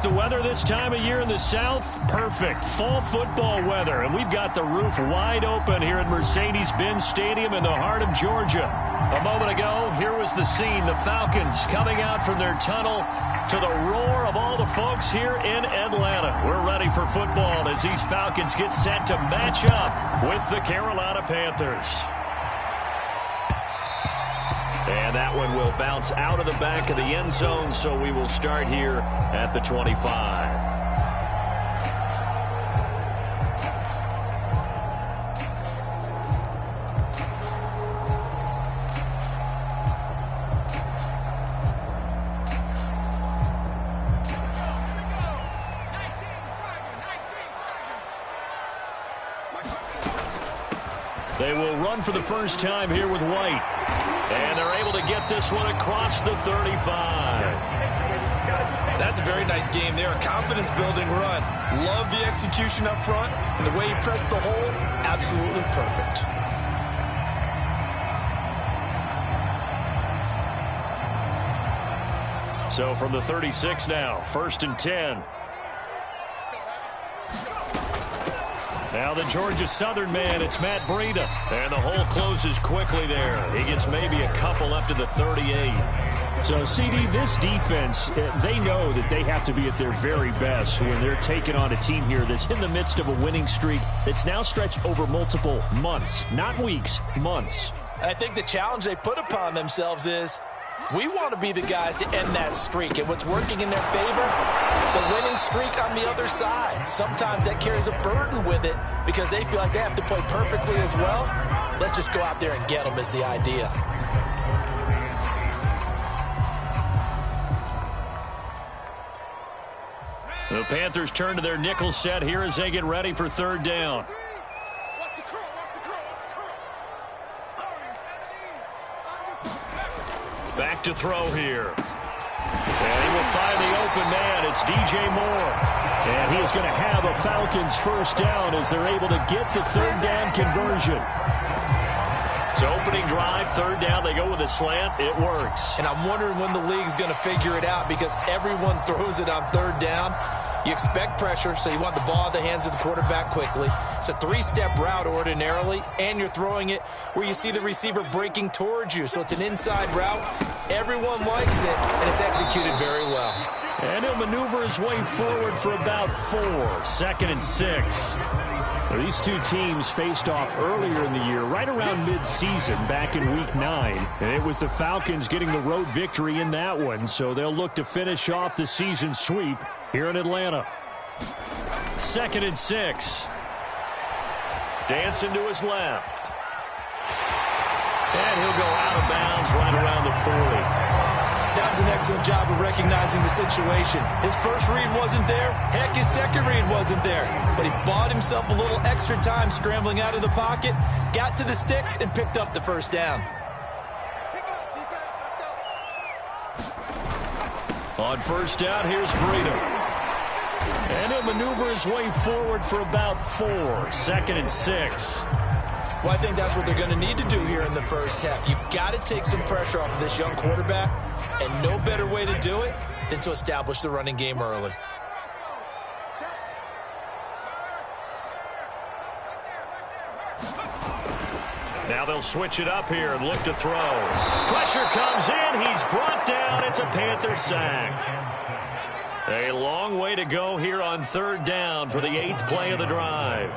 The weather this time of year in the South, perfect. Fall football weather, and we've got the roof wide open here at Mercedes-Benz Stadium in the heart of Georgia. A moment ago, here was the scene. The Falcons coming out from their tunnel to the roar of all the folks here in Atlanta. We're ready for football as these Falcons get set to match up with the Carolina Panthers. And that one will bounce out of the back of the end zone, so we will start here at the 25. They will run for the first time here with White. And they're able to get this one across the 35. That's a very nice game there. A confidence-building run. Love the execution up front. And the way he pressed the hole, absolutely perfect. So from the 36 now, 1st and 10. Now the Georgia Southern man, it's Matt Breida. And the hole closes quickly there. He gets maybe a couple up to the 38. So, CD, this defense, they know that they have to be at their very best when they're taking on a team here that's in the midst of a winning streak that's now stretched over multiple months. Not weeks, months. I think the challenge they put upon themselves is we want to be the guys to end that streak. And what's working in their favor? The winning streak on the other side. Sometimes that carries a burden with it because they feel like they have to play perfectly as well. Let's just go out there and get them is the idea. The Panthers turn to their nickel set here as they get ready for 3rd down. Back to throw here. And he will find the open man. It's DJ Moore. And he is going to have a Falcons first down as they're able to get the 3rd down conversion. So opening drive, 3rd down, they go with a slant. It works. And I'm wondering when the league's going to figure it out because everyone throws it on 3rd down. You expect pressure, so you want the ball in the hands of the quarterback quickly. It's a 3-step route ordinarily, and you're throwing it where you see the receiver breaking towards you. So it's an inside route. Everyone likes it, and it's executed very well. And he'll maneuver his way forward for about 4. 2nd and 6. These two teams faced off earlier in the year, right around mid-season, back in Week 9. And it was the Falcons getting the road victory in that one, so they'll look to finish off the season sweep here in Atlanta. 2nd and 6. Dancing to his left. And he'll go out of bounds right around the 40. That was an excellent job of recognizing the situation. His first read wasn't there. Heck, his second read wasn't there. But he bought himself a little extra time scrambling out of the pocket, got to the sticks, and picked up the first down. On 1st down, here's Breida. And he'll maneuver his way forward for about 4. 2nd and 6. Well, I think that's what they're going to need to do here in the first half. You've got to take some pressure off of this young quarterback, and no better way to do it than to establish the running game early. Now they'll switch it up here and look to throw. Pressure comes in. He's brought down. It's a Panther sack. A long way to go here on 3rd down for the 8th play of the drive.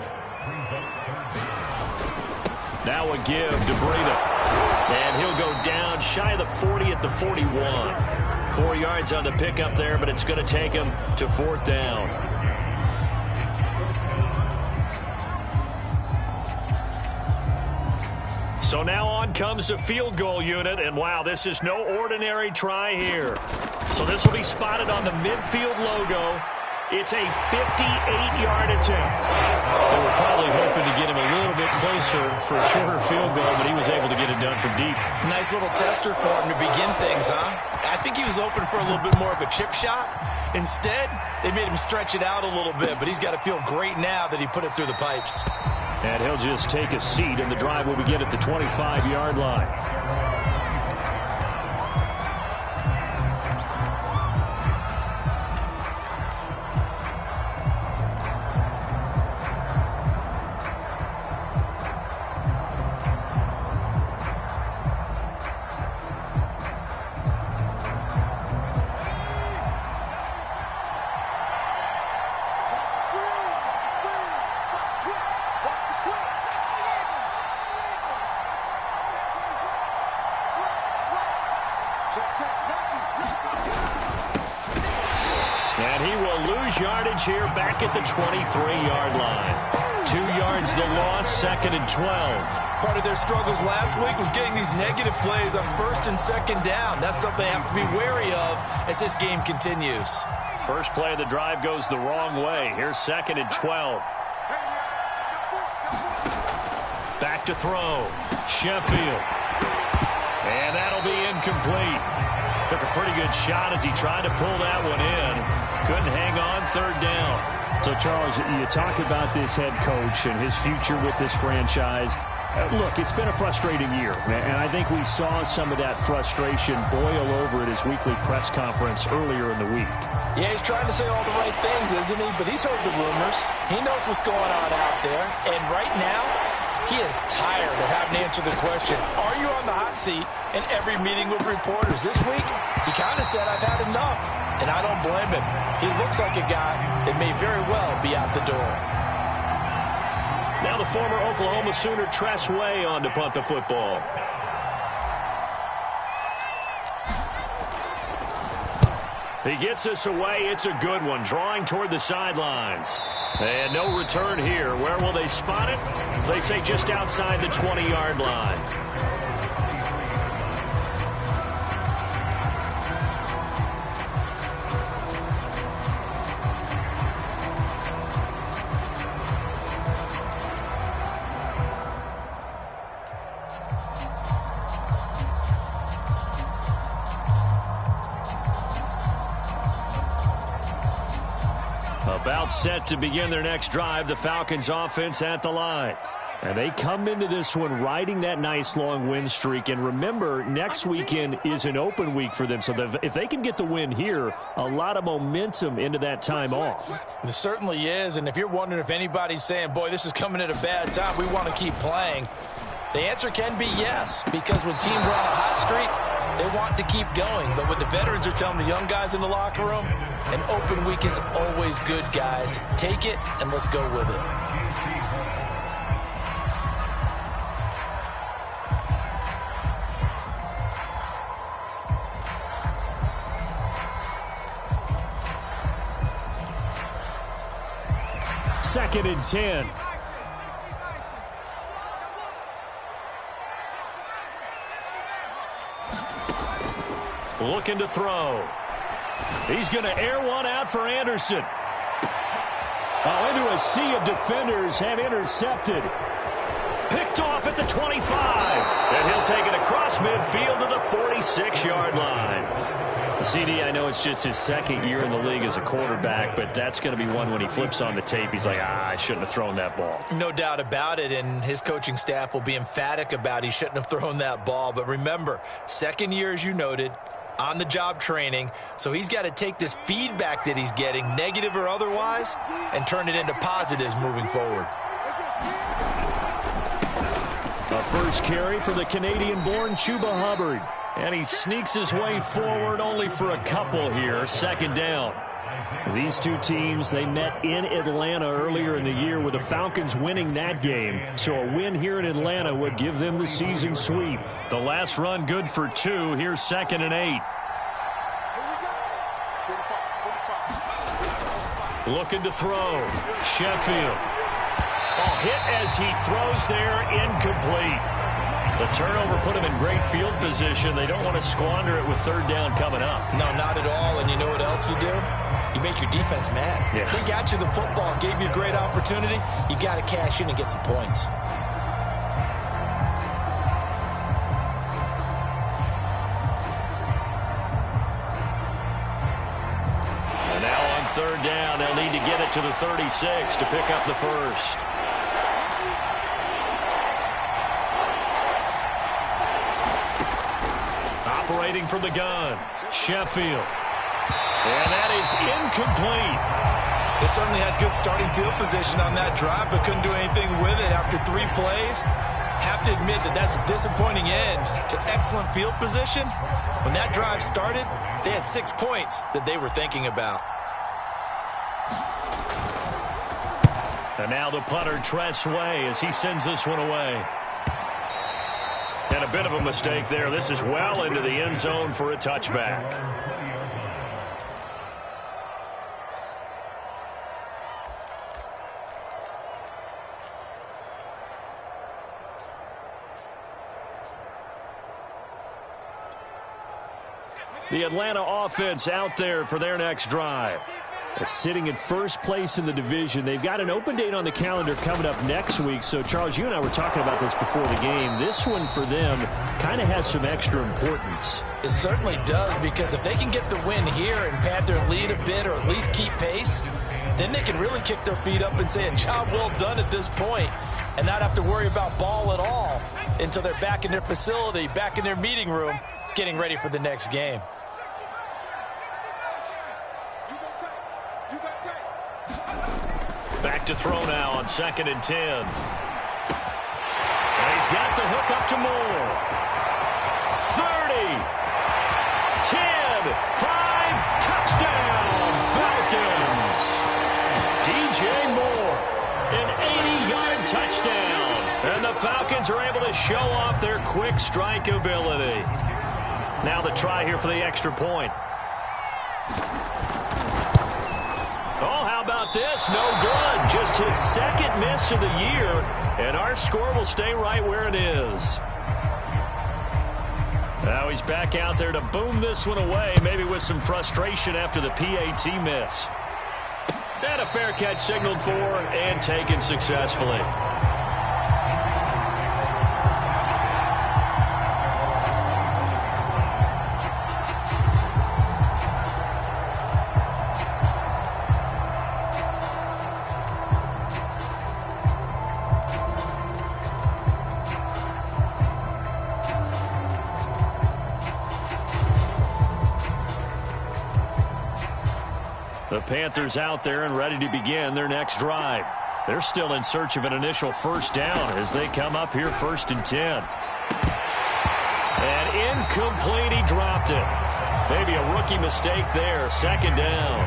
Now a give to Breida. And he'll go down shy of the 40 at the 41. 4 yards on the pickup there, but it's going to take him to 4th down. So now on comes the field goal unit, and wow, this is no ordinary try here. So this will be spotted on the midfield logo. It's a 58-yard attempt. They were probably hoping to get him a little bit closer for a shorter field goal, but he was able to get it done from deep. Nice little tester for him to begin things, huh? I think he was open for a little bit more of a chip shot. Instead, they made him stretch it out a little bit, but he's got to feel great now that he put it through the pipes. And he'll just take a seat, and the drive will begin at the 25-yard line. And he will lose yardage here back at the 23-yard line. 2 yards the loss, 2nd and 12. Part of their struggles last week was getting these negative plays on 1st and 2nd down. That's something they have to be wary of as this game continues. First play of the drive goes the wrong way. Here's 2nd and 12. Back to throw. Sheffield. And that'll be incomplete. Took a pretty good shot as he tried to pull that one in. Couldn't hang on, 3rd down. So, Charles, you talk about this head coach and his future with this franchise. Look, it's been a frustrating year, and I think we saw some of that frustration boil over at his weekly press conference earlier in the week. Yeah, he's trying to say all the right things, isn't he? But he's heard the rumors. He knows what's going on out there. And right now, he is tired of having to answer the question, are you on the hot seat in every meeting with reporters? This week, he kind of said, I've had enough. And I don't blame him. He looks like a guy that may very well be out the door. Now the former Oklahoma Sooner Tress Way on to punt the football. He gets us away. It's a good one. Drawing toward the sidelines. And no return here. Where will they spot it? They say just outside the 20-yard line. About set to begin their next drive, the Falcons offense at the line. And they come into this one riding that nice long win streak. And remember, next weekend is an open week for them. So if they can get the win here, a lot of momentum into that time off. It certainly is. And if you're wondering if anybody's saying, boy, this is coming at a bad time, we want to keep playing, the answer can be yes. Because when teams are on a hot streak, they want to keep going. But what the veterans are telling the young guys in the locker room, an open week is always good, guys. Take it, and let's go with it. Second and 10. Looking to throw. He's going to air one out for Anderson. Into a sea of defenders and intercepted. Picked off at the 25. And he'll take it across midfield to the 46-yard line. CD, I know it's just his 2nd year in the league as a quarterback, but that's going to be one when he flips on the tape. He's like, I shouldn't have thrown that ball. No doubt about it, and his coaching staff will be emphatic about he shouldn't have thrown that ball. But remember, 2nd year, as you noted, on-the-job training, so he's got to take this feedback that he's getting, negative or otherwise, and turn it into positives moving forward. A first carry for the Canadian-born Chuba Hubbard. And he sneaks his way forward only for a couple here. 2nd down. These two teams, they met in Atlanta earlier in the year with the Falcons winning that game. So a win here in Atlanta would give them the season sweep. The last run good for 2. Here's 2nd and 8. Looking to throw. Sheffield. Hit as he throws there, incomplete. The turnover put him in great field position. They don't want to squander it with 3rd down coming up. No, not at all. And you know what else you do? You make your defense mad. Yeah. They got you the football, gave you a great opportunity. You got to cash in and get some points. And now on 3rd down, they'll need to get it to the 36 to pick up the first. Operating from the gun, Sheffield. And that is incomplete. They certainly had good starting field position on that drive, but couldn't do anything with it after 3 plays. Have to admit that that's a disappointing end to excellent field position. When that drive started, they had 6 points that they were thinking about. And now the punter, Tress Way, as he sends this one away. And a bit of a mistake there. This is well into the end zone for a touchback. The Atlanta offense out there for their next drive. Sitting in first place in the division. They've got an open date on the calendar coming up next week. So, Charles, you and I were talking about this before the game. This one for them kind of has some extra importance. It certainly does, because if they can get the win here and pad their lead a bit or at least keep pace, then they can really kick their feet up and say a job well done at this point and not have to worry about ball at all until they're back in their facility, back in their meeting room, getting ready for the next game. Back to throw now on 2nd and 10. And he's got the hook up to Moore. 30, 10, 5, touchdown, Falcons. DJ Moore, an 80-yard touchdown. And the Falcons are able to show off their quick strike ability. Now the try here for the extra point. Oh, how about this? No good. Just his second miss of the year, and our score will stay right where it is. Now he's back out there to boom this one away, maybe with some frustration after the PAT miss. And a fair catch signaled for and taken successfully. The Panthers out there and ready to begin their next drive. They're still in search of an initial first down as they come up here 1st and 10. And incomplete, he dropped it. Maybe a rookie mistake there, 2nd down.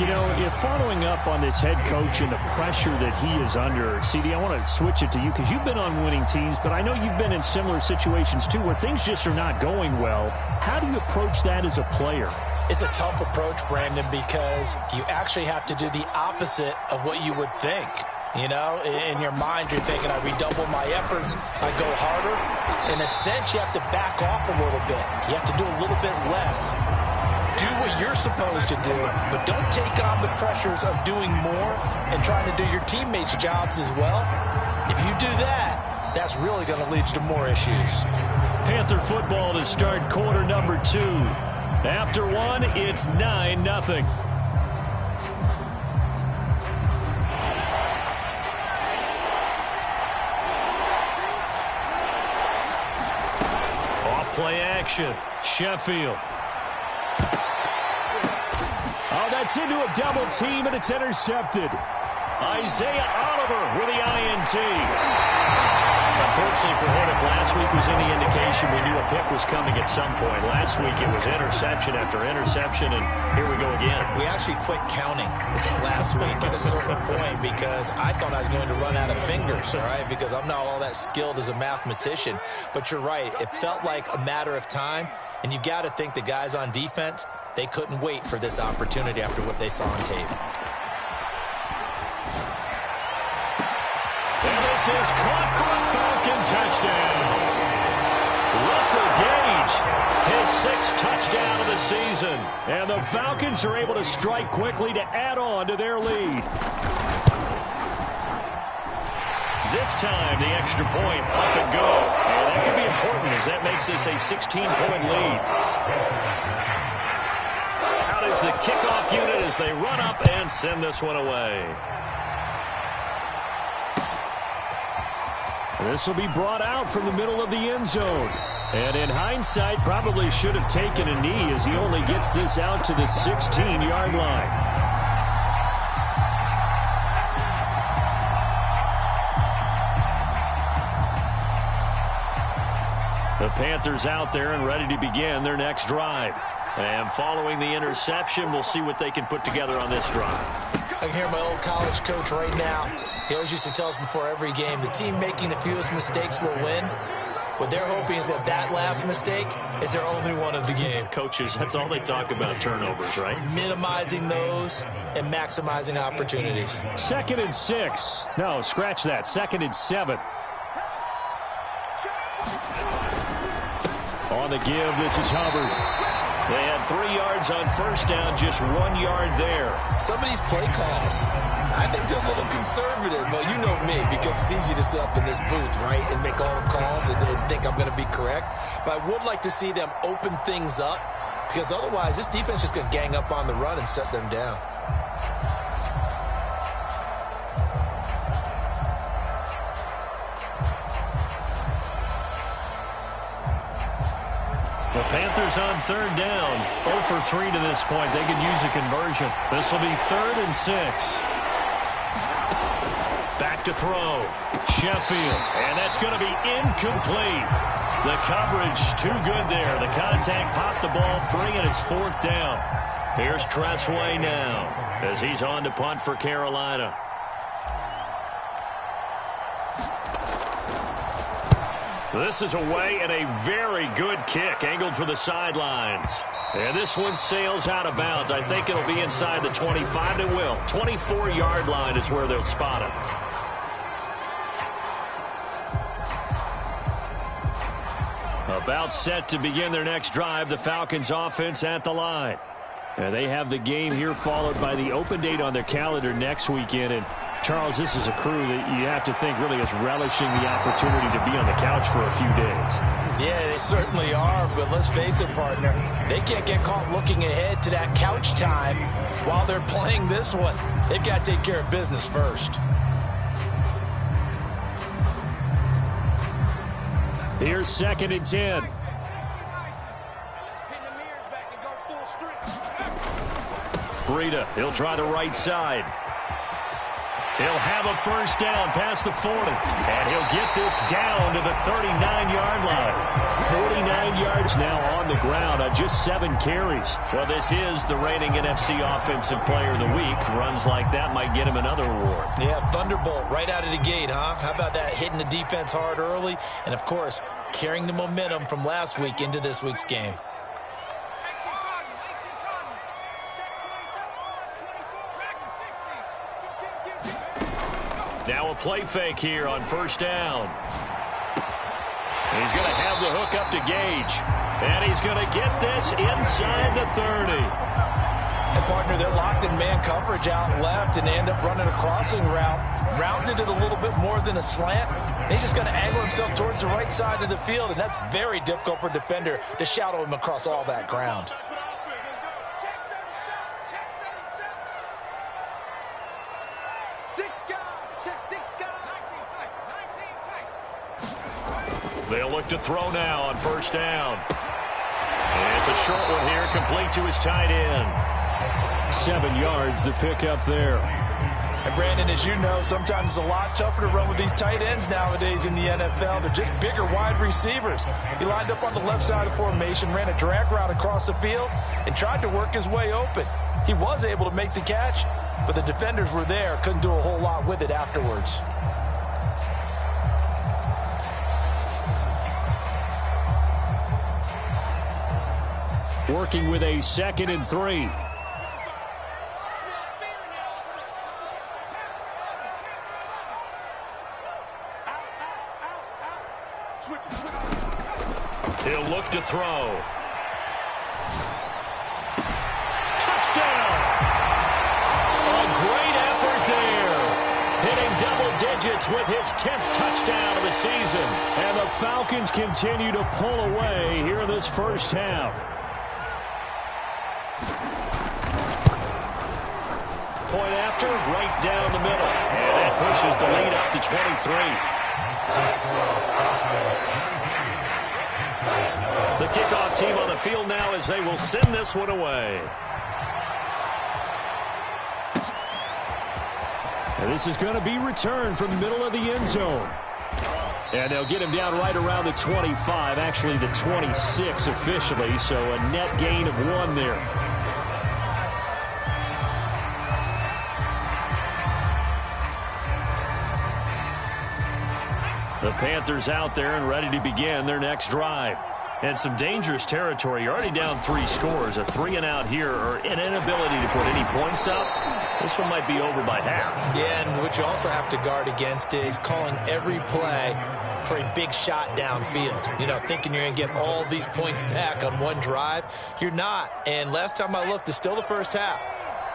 You know, if following up on this head coach and the pressure that he is under, CD, I want to switch it to you because you've been on winning teams, but I know you've been in similar situations too where things just are not going well. How do you approach that as a player? It's a tough approach, Brandon, because you actually have to do the opposite of what you would think. You know, in your mind, you're thinking, I redouble my efforts, I go harder. In a sense, you have to back off a little bit. You have to do a little bit less. Do what you're supposed to do, but don't take on the pressures of doing more and trying to do your teammates' jobs as well. If you do that, that's really going to lead to more issues. Panther football to start quarter number 2. After one, it's 9-0. Off-play action. Sheffield. Oh, that's into a double team, and it's intercepted. Isaiah Oliver with the INT. Unfortunately for him, if last week was any indication, we knew a pick was coming at some point. Last week it was interception after interception, and here we go again. We actually quit counting last week at a certain point because I thought I was going to run out of fingers, all right, because I'm not all that skilled as a mathematician. But you're right. It felt like a matter of time, and you've got to think the guys on defense, they couldn't wait for this opportunity after what they saw on tape. And this is caught for a Falcon touchdown. Russell Gage, his 6th touchdown of the season. And the Falcons are able to strike quickly to add on to their lead. This time, the extra point up and go. And that could be important as that makes this a 16-point lead. Out is the kickoff unit as they run up and send this one away. This will be brought out from the middle of the end zone. And in hindsight, probably should have taken a knee as he only gets this out to the 16-yard line. The Panthers out there and ready to begin their next drive. And following the interception, we'll see what they can put together on this drive. I can hear my old college coach right now. He always used to tell us before every game, the team making the fewest mistakes will win. What they're hoping is that that last mistake is their only one of the game. Coaches, that's all they talk about, turnovers, right? Minimizing those and maximizing opportunities. 2nd and 6. No, scratch that. 2nd and 7. On the give, this is Hubbard. They had 3 yards on first down, just 1 yard there. Some of these play calls, I think they're a little conservative, but you know me, because it's easy to sit up in this booth, right, and make all the calls and think I'm going to be correct. But I would like to see them open things up, because otherwise this defense is just going to gang up on the run and shut them down. The Panthers on 3rd down. 0 for 3 to this point. They could use a conversion. This will be 3rd and 6. Back to throw. Sheffield. And that's going to be incomplete. The coverage too good there. The contact popped the ball free, and it's 4th down. Here's Str8B now as he's on to punt for Carolina. This is away and a very good kick angled for the sidelines. And this one sails out of bounds. I think it'll be inside the 25. It will. 24-yard line is where they'll spot it. About set to begin their next drive. The Falcons offense at the line. And they have the game here followed by the open date on their calendar next weekend. And Charles, this is a crew that you have to think really is relishing the opportunity to be on the couch for a few days. Yeah, they certainly are, but let's face it, partner. They can't get caught looking ahead to that couch time while they're playing this one. They've got to take care of business first. Here's 2nd and 10. Breida, he'll try the right side. He'll have a first down past the 40. And he'll get this down to the 39-yard line. 49 yards now on the ground on just 7 carries. Well, this is the reigning NFC Offensive Player of the Week. Runs like that might get him another award. Yeah, Thunderbolt right out of the gate, huh? How about that, hitting the defense hard early? And, of course, carrying the momentum from last week into this week's game. Now a play fake here on first down. He's going to have the hook up to Gage. And he's going to get this inside the 30. And, partner, they're locked in man coverage out left, and they end up running a crossing route. Rounded it a little bit more than a slant. And he's just going to angle himself towards the right side of the field, and that's very difficult for a defender to shadow him across all that ground. They'll look to throw now on first down. And it's a short one here, complete to his tight end. 7 yards, the pickup there. And, Brandon, as you know, sometimes it's a lot tougher to run with these tight ends nowadays in the NFL. They're just bigger wide receivers. He lined up on the left side of formation, ran a drag route across the field, and tried to work his way open. He was able to make the catch, but the defenders were there, couldn't do a whole lot with it afterwards. Working with a 2nd and 3. He'll look to throw. Touchdown! A great effort there. Hitting double digits with his 10th touchdown of the season. And the Falcons continue to pull away here in this first half. Point after, right down the middle. And that pushes the lead up to 23. The kickoff team on the field now as they will send this one away. And this is going to be returned from the middle of the end zone. And they'll get him down right around the 25, actually the 26 officially, so a net gain of 1 there. The Panthers out there and ready to begin their next drive. And some dangerous territory. You're already down 3 scores. A 3-and-out here or an inability to put any points up. This one might be over by half. Yeah, and what you also have to guard against is calling every play for a big shot downfield. You know, thinking you're going to get all these points back on one drive. You're not. And last time I looked, it's still the first half.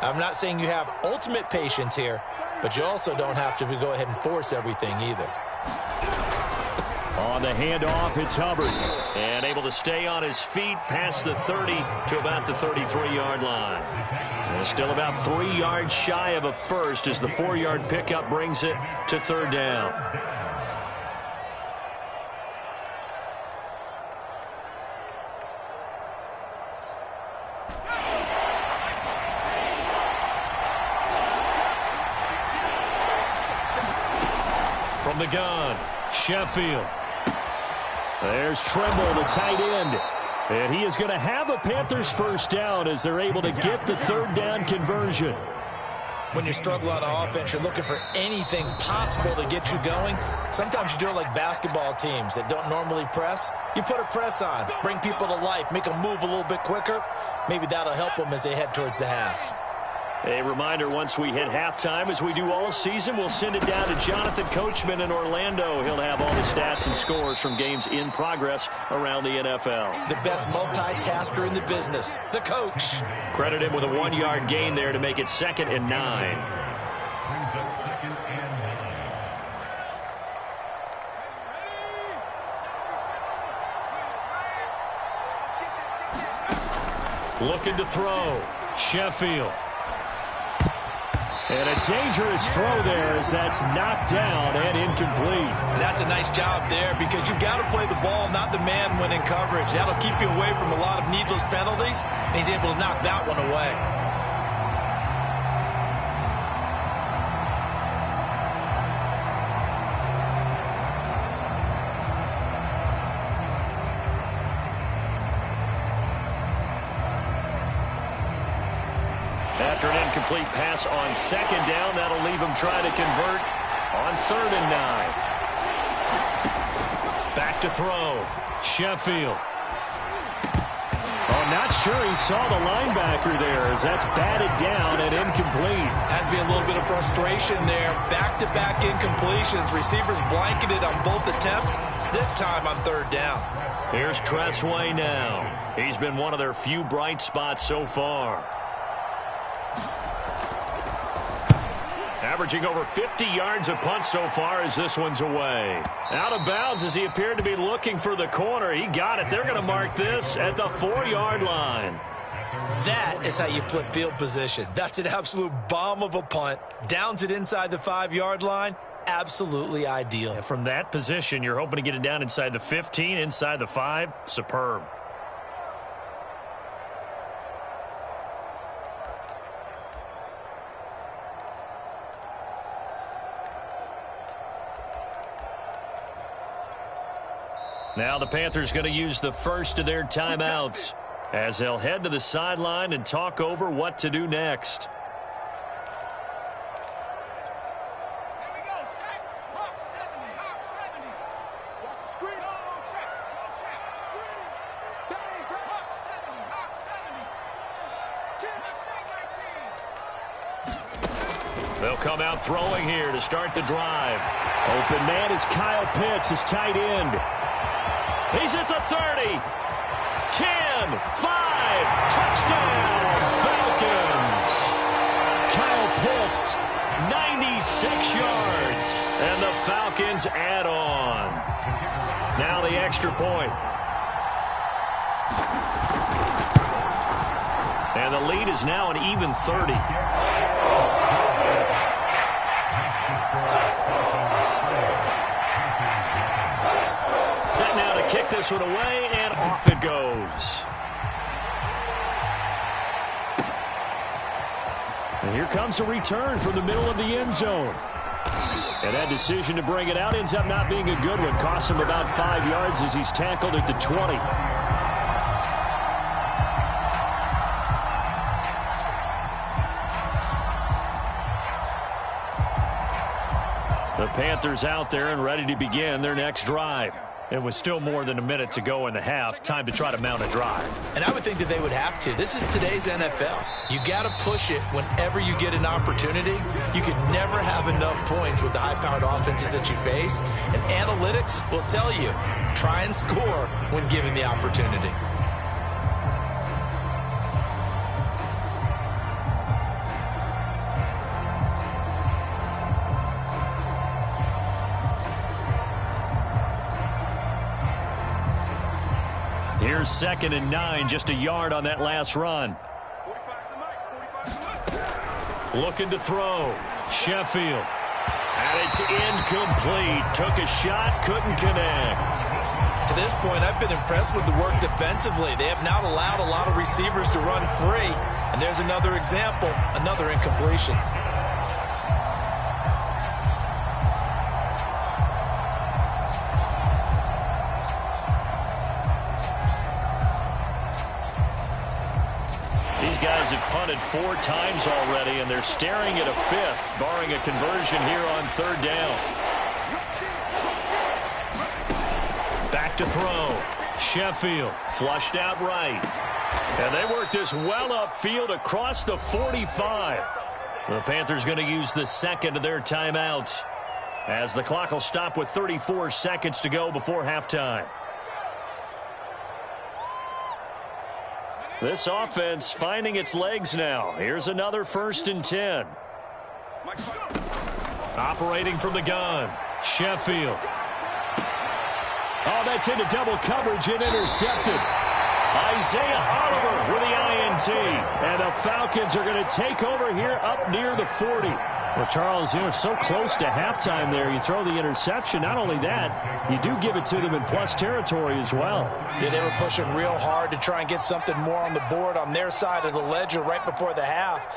I'm not saying you have ultimate patience here, but you also don't have to go ahead and force everything either. On the handoff, it's Hubbard. And able to stay on his feet past the 30 to about the 33-yard line. And still about 3 yards shy of a first as the 4-yard pickup brings it to 3rd down. From the gun, Sheffield. There's Trimble, the tight end. And he is going to have a Panthers first down as they're able to get the 3rd down conversion. When you struggle on offense, you're looking for anything possible to get you going. Sometimes you do it like basketball teams that don't normally press. You put a press on, bring people to life, make them move a little bit quicker. Maybe that'll help them as they head towards the half. A reminder, once we hit halftime, as we do all season, we'll send it down to Jonathan Coachman in Orlando. He'll have all the stats and scores from games in progress around the NFL. The best multitasker in the business, the coach. Credit him with a 1-yard gain there to make it 2nd and 9. Looking to throw. Sheffield. And a dangerous throw there as that's knocked down and incomplete. That's a nice job there because you've got to play the ball, not the man when in coverage. That'll keep you away from a lot of needless penalties, and he's able to knock that one away. After an incomplete pass on 2nd down, that'll leave him trying to convert on 3rd and 9. Back to throw. Sheffield. Oh, not sure he saw the linebacker there as that's batted down and incomplete. Has to be a little bit of frustration there. Back-to-back incompletions. Receivers blanketed on both attempts, this time on 3rd down. Here's Tressway now. He's been one of their few bright spots so far. Averaging over 50 yards a punt so far as this one's away. Out of bounds as he appeared to be looking for the corner. He got it. They're going to mark this at the 4-yard line. That is how you flip field position. That's an absolute bomb of a punt. Downs it inside the 5-yard line. Absolutely ideal. And from that position, you're hoping to get it down inside the 15, inside the 5. Superb. Now the Panthers going to use the first of their timeouts as they'll head to the sideline and talk over what to do next. They'll come out throwing here to start the drive. Open man is Kyle Pitts, his tight end. He's at the 30, 10, 5, touchdown, Falcons. Kyle Pitts, 96 yards, and the Falcons add on. Now the extra point. And the lead is now an even 30. Kick this one away, and off it goes. And here comes a return from the middle of the end zone. And that decision to bring it out ends up not being a good one. Costs him about 5 yards as he's tackled at the 20. The Panthers out there and ready to begin their next drive. It was still more than a minute to go in the half. Time to try to mount a drive. And I would think that they would have to. This is today's NFL. You got to push it whenever you get an opportunity. You can never have enough points with the high-powered offenses that you face. And analytics will tell you, try and score when given the opportunity. Here's 2nd and 9, just a yard on that last run. Looking to throw. Sheffield. And it's incomplete. Took a shot, couldn't connect. To this point, I've been impressed with the work defensively. They have not allowed a lot of receivers to run free. And there's another example, another incompletion. These guys have punted 4 times already, and they're staring at a 5th, barring a conversion here on 3rd down. Back to throw. Sheffield flushed out right. And they work this well upfield across the 45. The Panthers going to use the 2nd of their timeouts, as the clock will stop with 34 seconds to go before halftime. This offense finding its legs now. Here's another 1st and 10. Operating from the gun. Sheffield. Oh, that's into double coverage and intercepted. Isaiah Oliver with the INT. And the Falcons are going to take over here up near the 40. Well, Charles, you know, so close to halftime there. You throw the interception. Not only that, you do give it to them in plus territory as well. Yeah, they were pushing real hard to try and get something more on the board on their side of the ledger right before the half.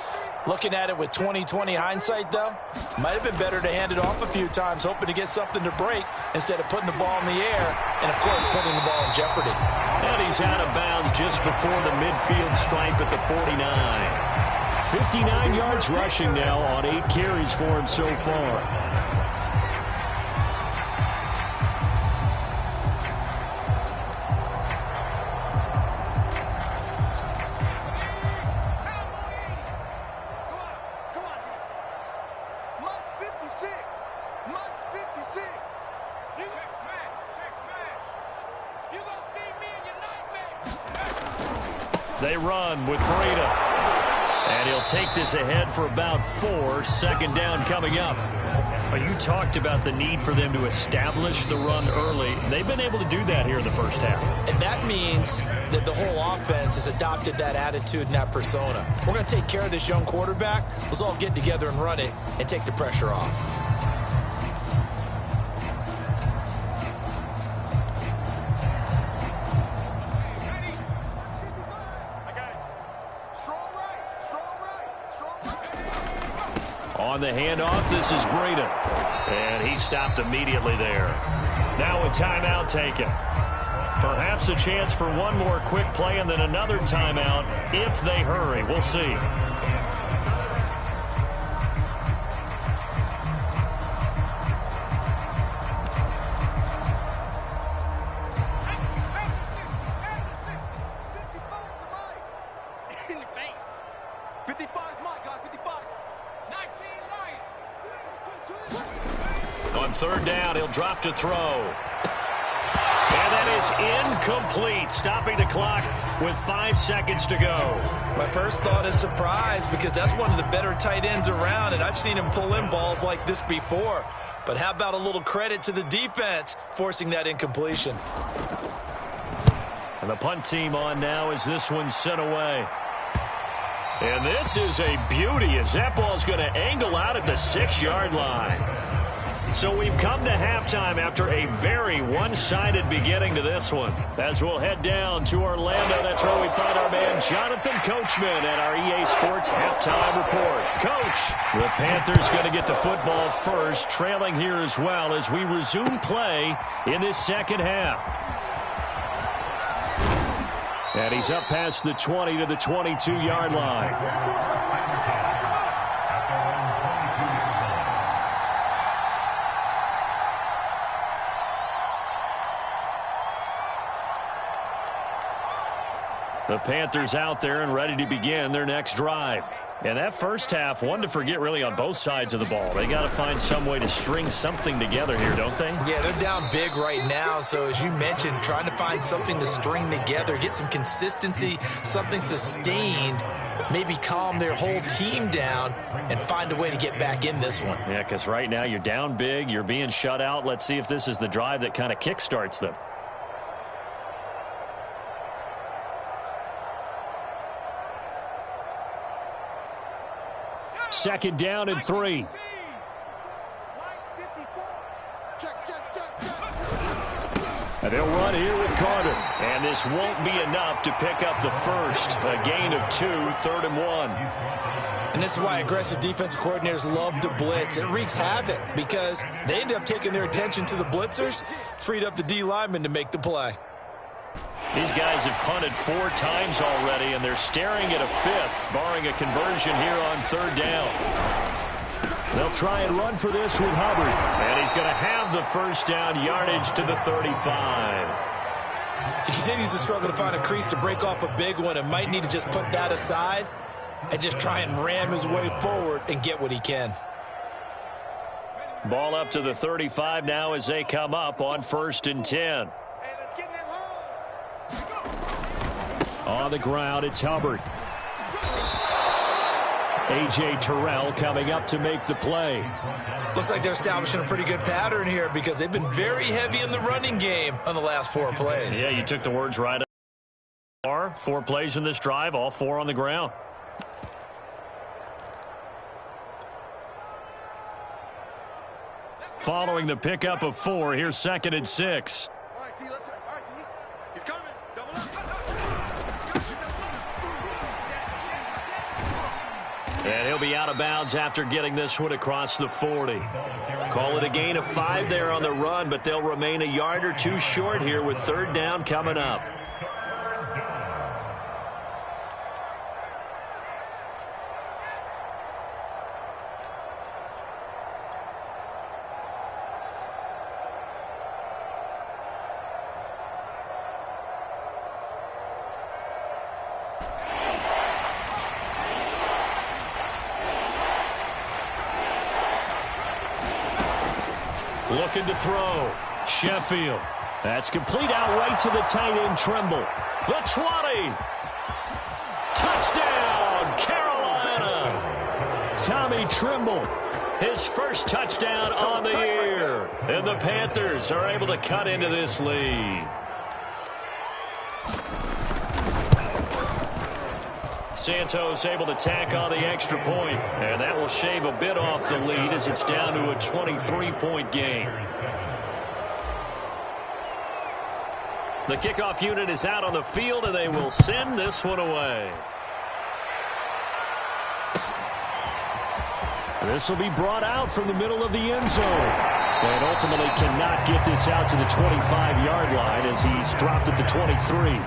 Looking at it with 20/20 hindsight, though, might have been better to hand it off a few times, hoping to get something to break instead of putting the ball in the air and, of course, putting the ball in jeopardy. And he's out of bounds just before the midfield stripe at the 49. 59 yards rushing now on 8 carries for him so far. They run with Breda. And he'll take this ahead for about 4. 2nd down coming up. Well, you talked about the need for them to establish the run early. They've been able to do that here in the first half. And that means that the whole offense has adopted that attitude and that persona. We're going to take care of this young quarterback. Let's all get together and run it and take the pressure off. On the handoff, this is Breda. And he stopped immediately there. Now a timeout taken. Perhaps a chance for one more quick play and then another timeout if they hurry. We'll see. On 3rd down, he'll drop to throw. And that is incomplete, stopping the clock with 5 seconds to go. My first thought is surprise, because that's one of the better tight ends around, and I've seen him pull in balls like this before. But how about a little credit to the defense forcing that incompletion? And the punt team on now as this one's sent away. And this is a beauty as that ball's going to angle out at the 6-yard line. So we've come to halftime after a very one-sided beginning to this one. As we'll head down to Orlando, that's where we find our man Jonathan Coachman at our EA Sports Halftime Report. Coach, the Panthers going to get the football first, trailing here as well as we resume play in this second half. And he's up past the 20 to the 22-yard line. 1 The Panthers out there and ready to begin their next drive. And that first half, one to forget really on both sides of the ball. They got to find some way to string something together here, don't they? Yeah, they're down big right now. So as you mentioned, trying to find something to string together, get some consistency, something sustained, maybe calm their whole team down and find a way to get back in this one. Yeah, because right now you're down big, you're being shut out. Let's see if this is the drive that kind of kickstarts them. Second down and 3. And they'll run here with Carter. And this won't be enough to pick up the first. A gain of 2, 3rd and 1. And this is why aggressive defensive coordinators love to blitz. It wreaks havoc because they end up taking their attention to the blitzers, freed up the D lineman to make the play. These guys have punted 4 times already, and they're staring at a 5th, barring a conversion here on 3rd down. They'll try and run for this with Hubbard. And he's going to have the first down, yardage to the 35. He continues to struggle to find a crease to break off a big one and might need to just put that aside and just try and ram his way forward and get what he can. Ball up to the 35 now as they come up on 1st and 10. On the ground, it's Hubbard. A.J. Terrell coming up to make the play. Looks like they're establishing a pretty good pattern here because they've been very heavy in the running game on the last 4 plays. Yeah, you took the words right up. 4 plays in this drive, all 4 on the ground. Following the pickup of 4, here's 2nd and 6. He's coming. Double up. And he'll be out of bounds after getting this one across the 40. Call it a gain of 5 there on the run, but they'll remain a yard or 2 short here with 3rd down coming up. Looking to throw. Sheffield. That's complete out right to the tight end, Trimble. The 20. Touchdown, Carolina. Tommy Trimble. His first touchdown on the year. And the Panthers are able to cut into this lead. Santos able to tack on the extra point, and that will shave a bit off the lead as it's down to a 23-point game. The kickoff unit is out on the field, and they will send this one away. This will be brought out from the middle of the end zone. And ultimately cannot get this out to the 25-yard line as he's dropped at the 23.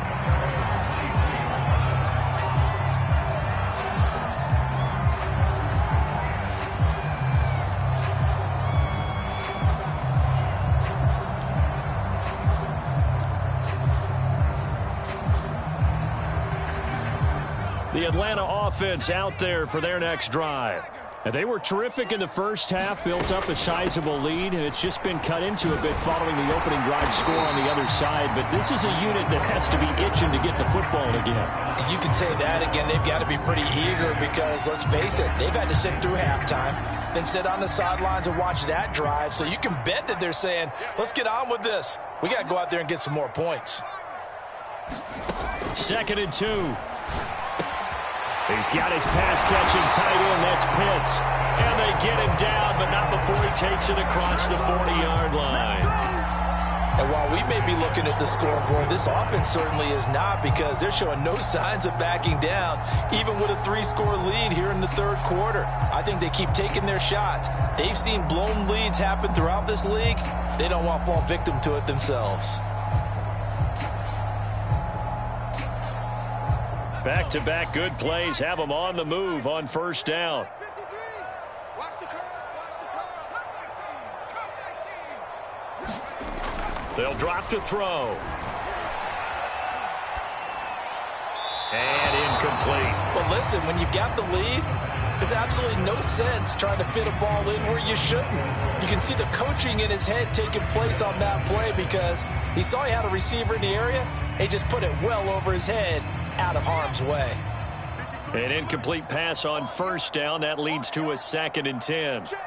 The Atlanta offense out there for their next drive. And they were terrific in the first half, built up a sizable lead, and it's just been cut into a bit following the opening drive score on the other side. But this is a unit that has to be itching to get the football again. You can say that again. They've got to be pretty eager because, let's face it, they've had to sit through halftime, then sit on the sidelines and watch that drive. So you can bet that they're saying, let's get on with this. We got to go out there and get some more points. 2nd and 2. He's got his pass-catching tight end. That's Pitts. And they get him down, but not before he takes it across the 40-yard line. And while we may be looking at the scoreboard, this offense certainly is not because they're showing no signs of backing down, even with a 3-score lead here in the 3rd quarter. I think they keep taking their shots. They've seen blown leads happen throughout this league. They don't want to fall victim to it themselves. Back-to-back good plays have them on the move on 1st down. They'll drop to throw. And incomplete. Well, listen, when you've got the lead, there's absolutely no sense trying to fit a ball in where you shouldn't. You can see the coaching in his head taking place on that play because he saw he had a receiver in the area. He just put it well over his head, out of harm's way. An incomplete pass on first down. That leads to a 2nd and 10. Check.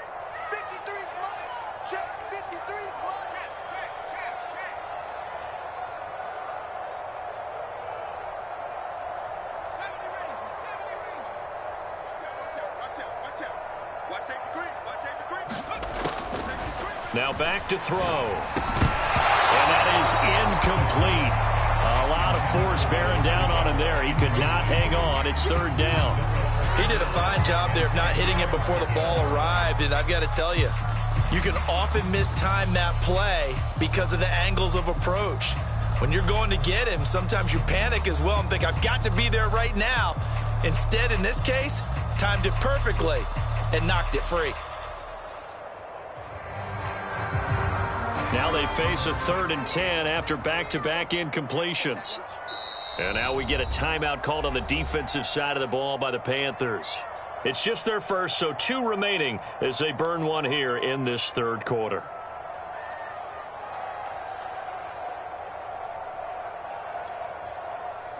53 flag. Check. 53 flag. Check. Watch out. Watch safety green. Now back to throw. And that is incomplete. A lot of force bearing down on him there. He could not hang on. It's 3rd down. He did a fine job there of not hitting it before the ball arrived, and I've got to tell you, you can often mistime that play because of the angles of approach. When you're going to get him, sometimes you panic as well and think, I've got to be there right now. Instead, in this case, timed it perfectly and knocked it free. Now they face a 3rd and 10 after back-to-back incompletions. And now we get a timeout called on the defensive side of the ball by the Panthers. It's just their first, so 2 remaining as they burn one here in this 3rd quarter.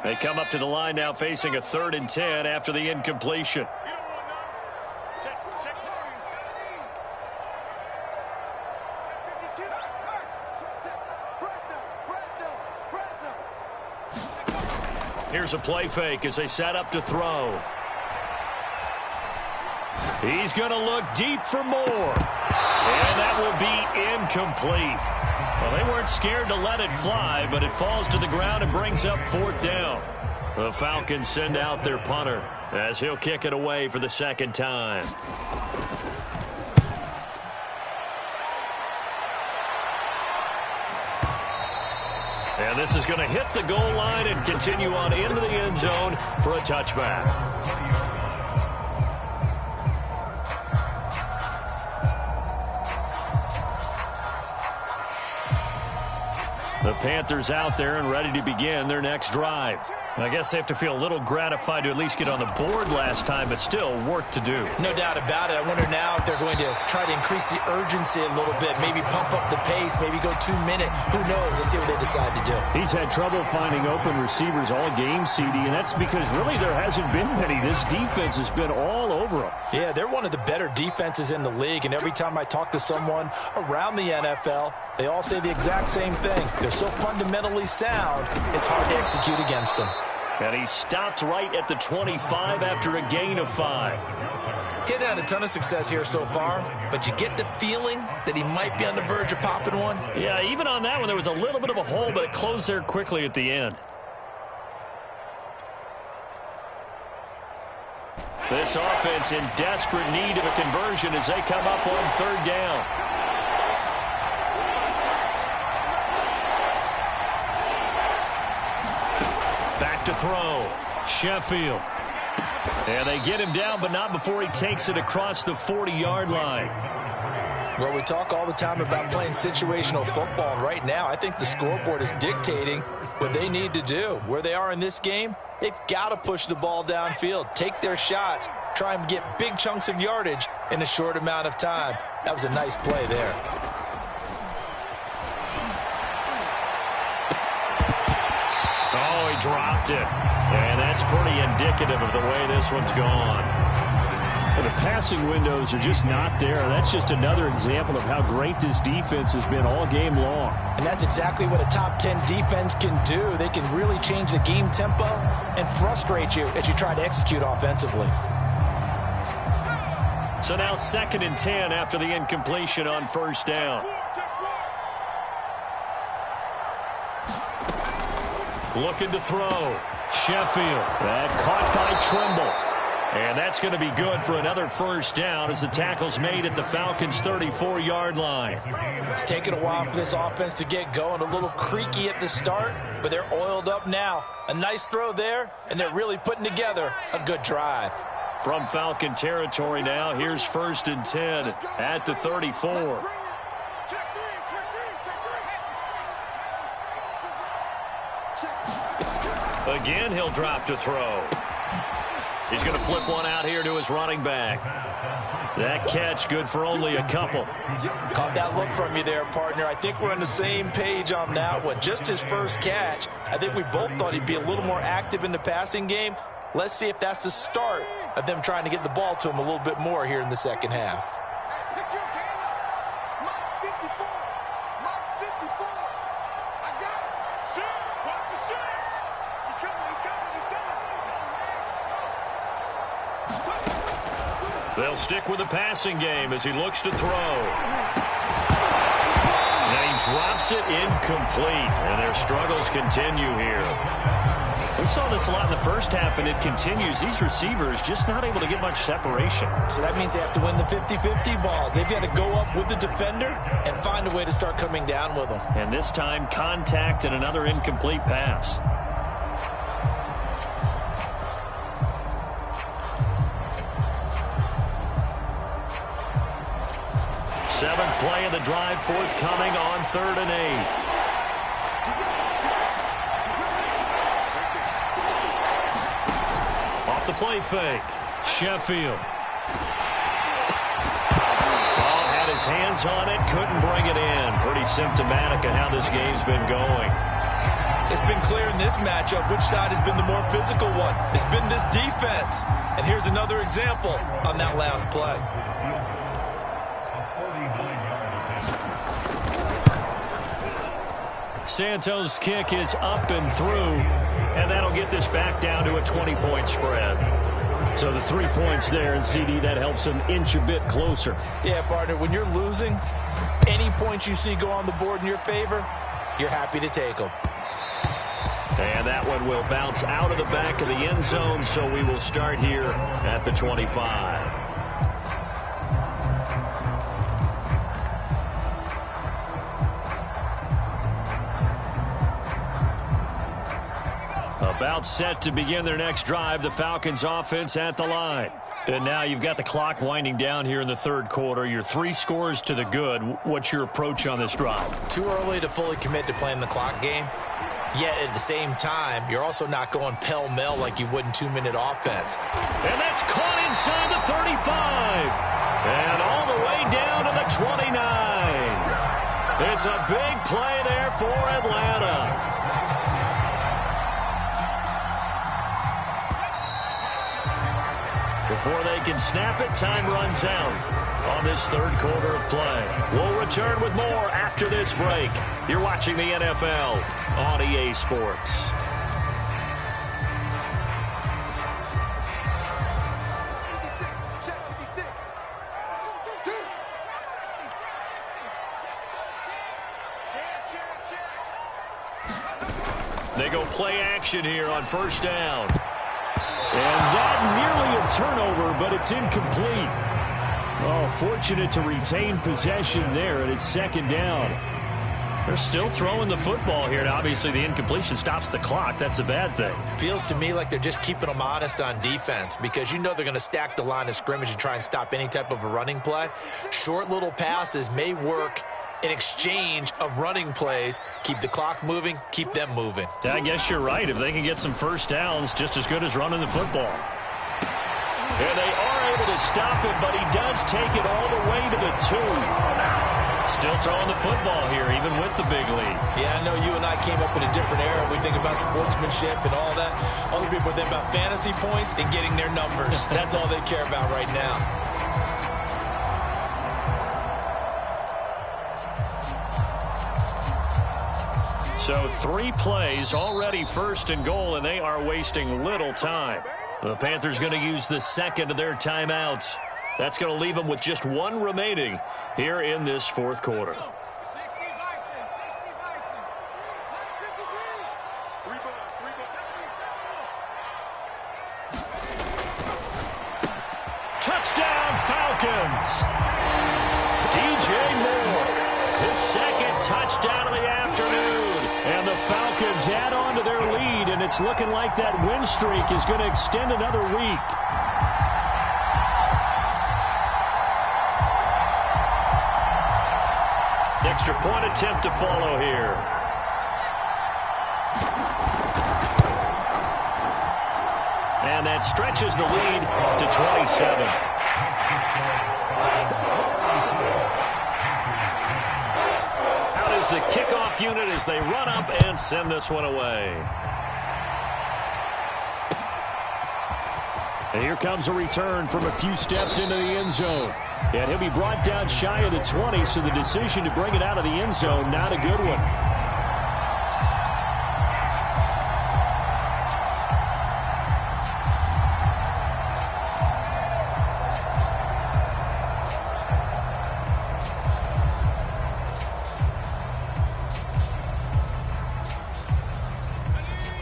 They come up to the line now facing a 3rd and 10 after the incompletion. Here's a play fake as they set up to throw. He's going to look deep for more. And that will be incomplete. Well, they weren't scared to let it fly, but it falls to the ground and brings up 4th down. The Falcons send out their punter as he'll kick it away for the 2nd time. And this is going to hit the goal line and continue on into the end zone for a touchback. The Panthers out there and ready to begin their next drive. I guess they have to feel a little gratified to at least get on the board last time, but still work to do. No doubt about it. I wonder now if they're going to try to increase the urgency a little bit, maybe pump up the pace, maybe go 2 minute. Who knows? Let's see what they decide to do. He's had trouble finding open receivers all game, CD, and that's because really there hasn't been many. This defense has been all over them. Yeah, they're one of the better defenses in the league, and every time I talk to someone around the NFL, they all say the exact same thing. They're so fundamentally sound, it's hard to execute against them. And he stopped right at the 25 after a gain of 5. He had a ton of success here so far, but you get the feeling that he might be on the verge of popping one. Yeah, even on that one, there was a little bit of a hole, but it closed there quickly at the end. This offense in desperate need of a conversion as they come up on 3rd down. Back to throw. Sheffield. And they get him down, but not before he takes it across the 40-yard line. Well, we talk all the time about playing situational football. And right now, I think the scoreboard is dictating what they need to do. Where they are in this game, they've got to push the ball downfield, take their shots, try and get big chunks of yardage in a short amount of time. That was a nice play there. Oh, he dropped it. And that's pretty indicative of the way this one's gone. Well, the passing windows are just not there. That's just another example of how great this defense has been all game long. And that's exactly what a top 10 defense can do. They can really change the game tempo and frustrate you as you try to execute offensively. So now 2nd and 10 after the incompletion on 1st down. Looking to throw. Sheffield. That caught by Trimble. And that's going to be good for another 1st down as the tackle's made at the Falcons' 34-yard line. It's taken a while for this offense to get going. A little creaky at the start, but they're oiled up now. A nice throw there, and they're really putting together a good drive. From Falcon territory now, here's 1st and 10 at the 34. Again, he'll drop to throw. He's going to flip one out here to his running back. That catch good for only a couple. Caught that look from you there, partner. I think we're on the same page on that one. Just his first catch. I think we both thought he'd be a little more active in the passing game. Let's see if that's the start of them trying to get the ball to him a little bit more here in the second half. Pick your game up. Mark 54. Mark 54. I got it. Shoot. Watch the shoot. He's coming. He's coming. He's coming. They'll stick with the passing game as he looks to throw. And he drops it incomplete. And their struggles continue here. We saw this a lot in the first half, and it continues. These receivers just not able to get much separation. So that means they have to win the 50-50 balls. They've got to go up with the defender and find a way to start coming down with them. And this time, contact and another incomplete pass. Seventh play of the drive, forthcoming on 3rd and 8. Off the play fake. Sheffield. Ball had his hands on it, couldn't bring it in. Pretty symptomatic of how this game's been going. It's been clear in this matchup which side has been the more physical one. It's been this defense. And here's another example on that last play. Santos' kick is up and through, and that'll get this back down to a 20-point spread. So the 3 points there, and CD, that helps them inch a bit closer. Yeah, partner, when you're losing, any points you see go on the board in your favor, you're happy to take them. And that one will bounce out of the back of the end zone, so we will start here at the 25. About set to begin their next drive, the Falcons offense at the line. And now you've got the clock winding down here in the third quarter. Your 3 scores to the good. What's your approach on this drive? Too early to fully commit to playing the clock game. Yet at the same time, you're also not going pell-mell like you would in 2-minute offense. And that's caught inside the 35. And all the way down to the 29. It's a big play there for Atlanta. Before they can snap it, time runs out on this third quarter of play. We'll return with more after this break. You're watching the NFL on EA Sports. They go play action here on first down. And that nearly a turnover, but it's incomplete. Oh, fortunate to retain possession there, and it's second down. They're still throwing the football here, and obviously the incompletion stops the clock. That's a bad thing. Feels to me like they're just keeping them honest on defense because you know they're going to stack the line of scrimmage and try and stop any type of a running play. Short little passes may work in exchange of running plays. Keep the clock moving, keep them moving. I guess you're right. If they can get some first downs, just as good as running the football. And they are able to stop it, but he does take it all the way to the 2. Still throwing the football here, even with the big lead. Yeah, I know you and I came up in a different era. We think about sportsmanship and all that. Other people think about fantasy points and getting their numbers. That's all they care about right now. So 3 plays, already first and goal, and they are wasting little time. The Panthers going to use the second of their timeouts. That's going to leave them with just 1 remaining here in this fourth quarter. Touchdown, Falcons! DJ Moore, his second touchdown of the afternoon. And the Falcons add on to their lead, and it's looking like that win streak is going to extend another week. Extra point attempt to follow here. and that stretches the lead to 27. Out is the kickoff unit as they run up and send this one away. And here comes a return from a few steps into the end zone. And he'll be brought down shy of the 20, so the decision to bring it out of the end zone, not a good one.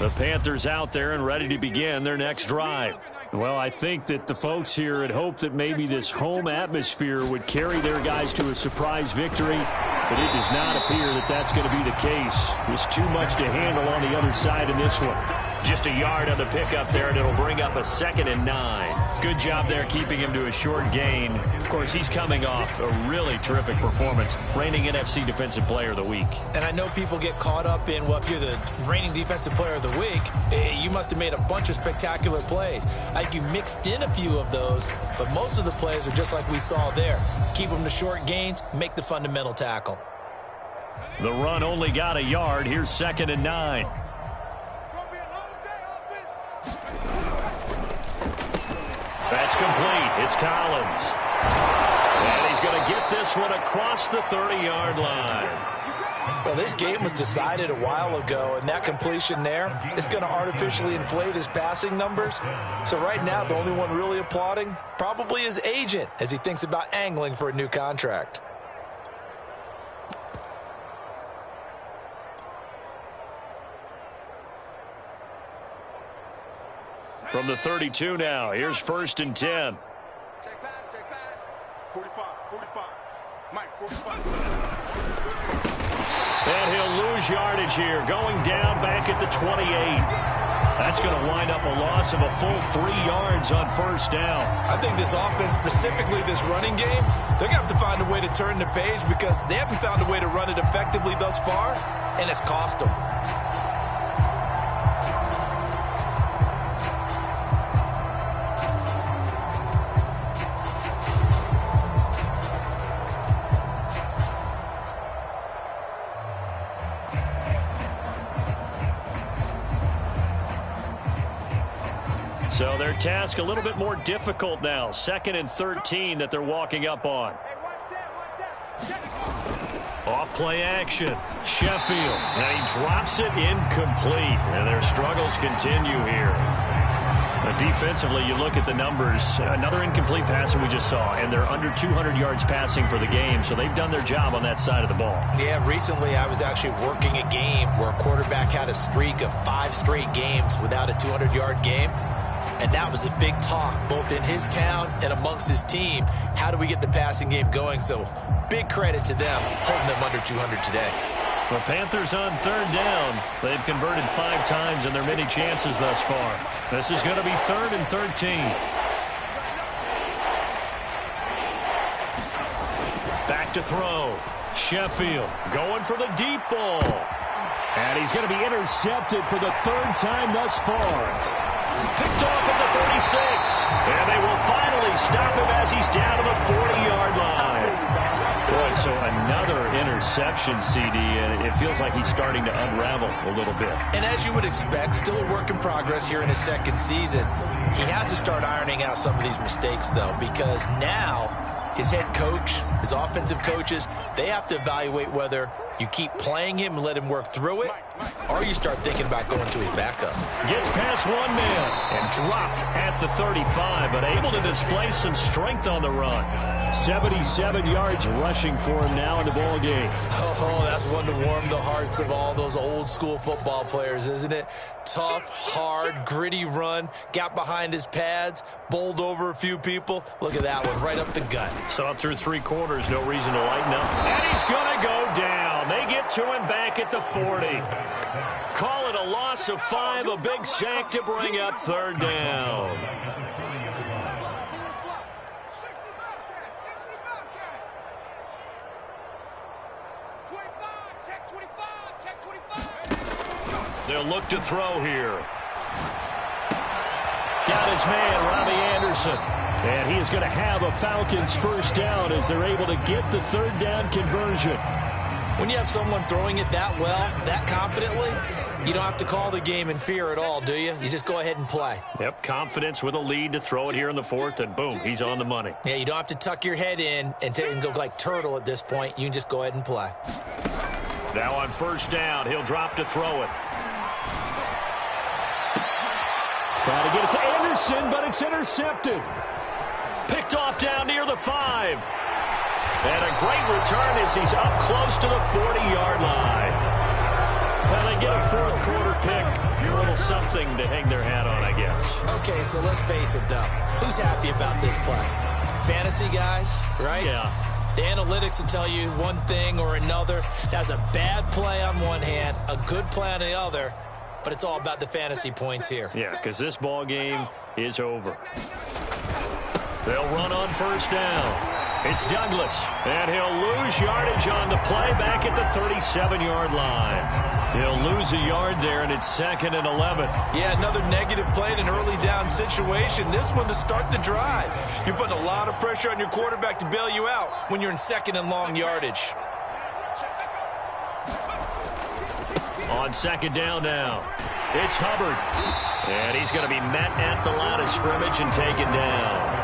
The Panthers out there and ready to begin their next drive. Well, I think that the folks here had hoped that maybe this home atmosphere would carry their guys to a surprise victory, but it does not appear that that's going to be the case. There's too much to handle on the other side in this one. Just a yard on the pickup there, and it'll bring up a 2nd and 9. Good job there keeping him to a short gain. Of course, he's coming off a really terrific performance, reigning NFC Defensive Player of the Week. And I know people get caught up in, well, if you're the reigning Defensive Player of the Week, you must have made a bunch of spectacular plays. I think you mixed in a few of those, but most of the plays are just like we saw there. Keep them to short gains, make the fundamental tackle. The run only got a yard. Here's 2nd and 9. That's complete. It's Collins. And he's going to get this one across the 30-yard line. Well, this game was decided a while ago, and that completion there is going to artificially inflate his passing numbers. So right now, the only one really applauding probably his agent as he thinks about angling for a new contract. From the 32 now, here's 1st and 10. Check pass, check pass. 45, 45. Mike, 45. And he'll lose yardage here, going down back at the 28. That's going to wind up a loss of a full 3 yards on 1st down. I think this offense, specifically this running game, they're going to have to find a way to turn the page because they haven't found a way to run it effectively thus far, and it's cost them. So their task a little bit more difficult now. 2nd and 13 that they're walking up on. Off play action. Sheffield. And he drops it incomplete. And their struggles continue here. Defensively, you look at the numbers. Another incomplete pass that we just saw. And they're under 200 yards passing for the game. So they've done their job on that side of the ball. Yeah, recently I was actually working a game where a quarterback had a streak of 5 straight games without a 200-yard game. And that was a big talk, both in his town and amongst his team. How do we get the passing game going? So big credit to them, holding them under 200 today. The Panthers on 3rd down. They've converted 5 times in their many chances thus far. This is going to be 3rd and 13. Back to throw. Sheffield going for the deep ball. And he's going to be intercepted for the 3rd time thus far. Picked off at the 36. And they will finally stop him as he's down to the 40-yard line. Boy, so another interception, CD, and it feels like he's starting to unravel a little bit. And as you would expect, still a work in progress here in his 2nd season. He has to start ironing out some of these mistakes, though, because now his head coach, his offensive coaches, they have to evaluate whether you keep playing him and let him work through it, or you start thinking about going to his backup. Gets past one man and dropped at the 35, but able to display some strength on the run. 77 yards rushing for him now in the ball game. Oh, that's one to warm the hearts of all those old school football players, isn't it? Tough, hard, gritty run, got behind his pads, bowled over a few people. Look at that one, right up the gut. Saw through 3 quarters, no reason to lighten up. And he's going to go down. They get to him back at the 40. Call it a loss of 5, a big sack to bring up 3rd down. They'll look to throw here. Got his his man, Robbie Anderson. And he is going to have a Falcons first down as they're able to get the third down conversion. When you have someone throwing it that well, that confidently, you don't have to call the game in fear at all, do you? You just go ahead and play. Yep, confidence with a lead to throw it here in the fourth, and boom, he's on the money. Yeah, you don't have to tuck your head in and go like turtle at this point. You can just go ahead and play. Now on first down, he'll drop to throw it. Trying to get it to Anderson, but it's intercepted. Picked off down near the 5. And a great return as he's up close to the 40-yard line. Well, they get a fourth quarter pick. A little something to hang their hat on, I guess. Okay, so let's face it, though. Who's happy about this play? Fantasy guys, right? Yeah. The analytics will tell you one thing or another. That's a bad play on one hand, a good play on the other, but it's all about the fantasy points here. Yeah, because this ball game is over. They'll run on first down. It's Douglas, and he'll lose yardage on the play back at the 37-yard line. He'll lose a yard there, and it's 2nd and 11. Yeah, another negative play in an early down situation. This one to start the drive. You're putting a lot of pressure on your quarterback to bail you out when you're in 2nd and long yardage. On 2nd down now, it's Hubbard. And he's going to be met at the line of scrimmage and taken down.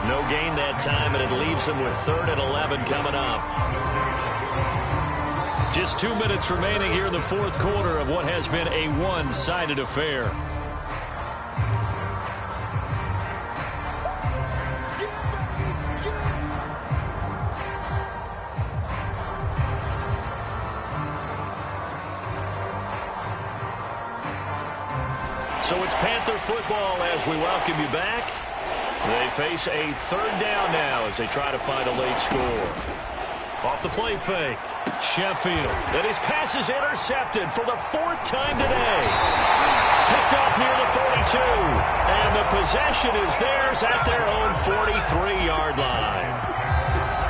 No gain that time, and it leaves him with 3rd and 11 coming up. Just 2 minutes remaining here in the fourth quarter of what has been a one-sided affair. So it's Panther football as we welcome you back. They face a 3rd down now as they try to find a late score. Off the play fake, Sheffield. And his pass is intercepted for the 4th time today. Picked off near the 42. And the possession is theirs at their own 43-yard line.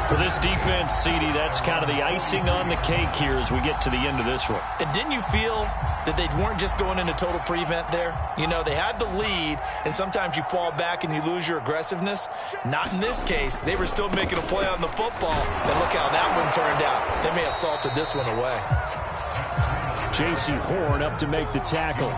For this defense, CD, that's kind of the icing on the cake here as we get to the end of this one. And didn't you feel that they weren't just going into total prevent there? You know, they had the lead, and sometimes you fall back and you lose your aggressiveness. Not in this case. They were still making a play on the football, and look how that one turned out. They may have salted this one away. J.C. Horn up to make the tackle.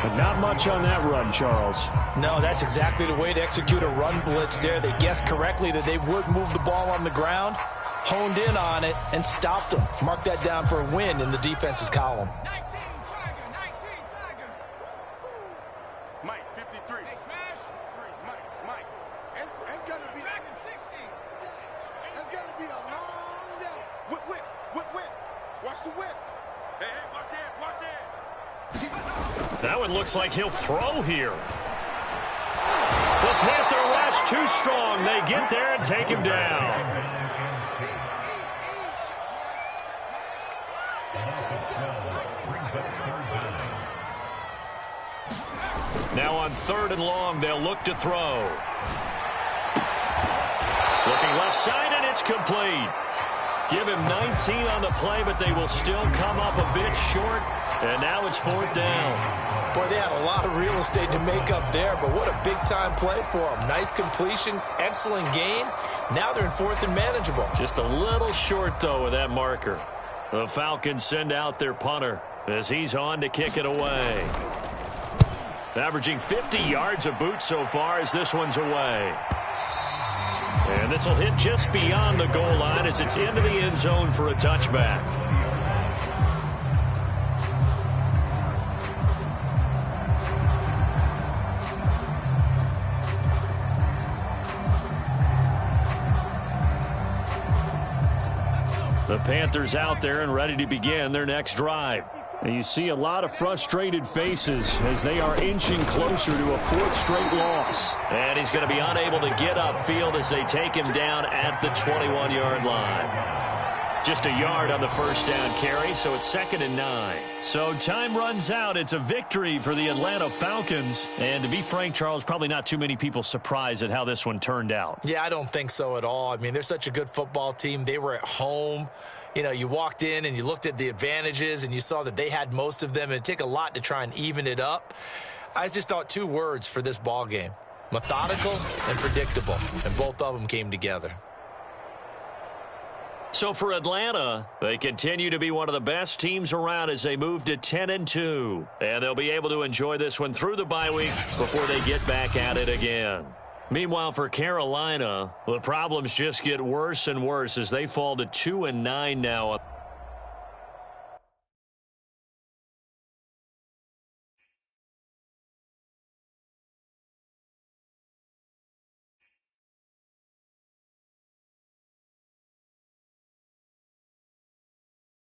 But not much on that run, Charles. No, that's exactly the way to execute a run blitz there. They guessed correctly that they would move the ball on the ground, honed in on it, and stopped them. Mark that down for a win in the defense's column. 19 Tiger. Mike, 53. Hey, smash. 3, Mike. It's going to be... Dragon 60. It's going to be a long day. Whip. Watch the whip. Hey, watch it. That one looks like he'll throw here. The Panther rush too strong. They get there and take him down. Now on 3rd and long, they'll look to throw. Looking left side, and it's complete. Give him 19 on the play, but they will still come up a bit short. And now it's 4th down. Boy, they had a lot of real estate to make up there, but what a big-time play for them. Nice completion, excellent gain. Now they're in 4th and manageable. Just a little short, though, with that marker. The Falcons send out their punter as he's on to kick it away. Averaging 50 yards a boot so far as this one's away. And this will hit just beyond the goal line as it's into the end zone for a touchback. The Panthers out there and ready to begin their next drive. And you see a lot of frustrated faces as they are inching closer to a 4th straight loss. And he's going to be unable to get upfield as they take him down at the 21-yard line. Just a yard on the first down carry, so it's 2nd and 9. So time runs out. It's a victory for the Atlanta Falcons. And to be frank, Charles, probably not too many people surprised at how this one turned out. Yeah, I don't think so at all. I mean, they're such a good football team. They were at home. You know, you walked in and you looked at the advantages and you saw that they had most of them. It'd take a lot to try and even it up. I just thought 2 words for this ball game: methodical and predictable, and both of them came together. So for Atlanta, they continue to be one of the best teams around as they move to 10-2. And they'll be able to enjoy this one through the bye week before they get back at it again. Meanwhile, for Carolina, the problems just get worse and worse as they fall to 2-9 now.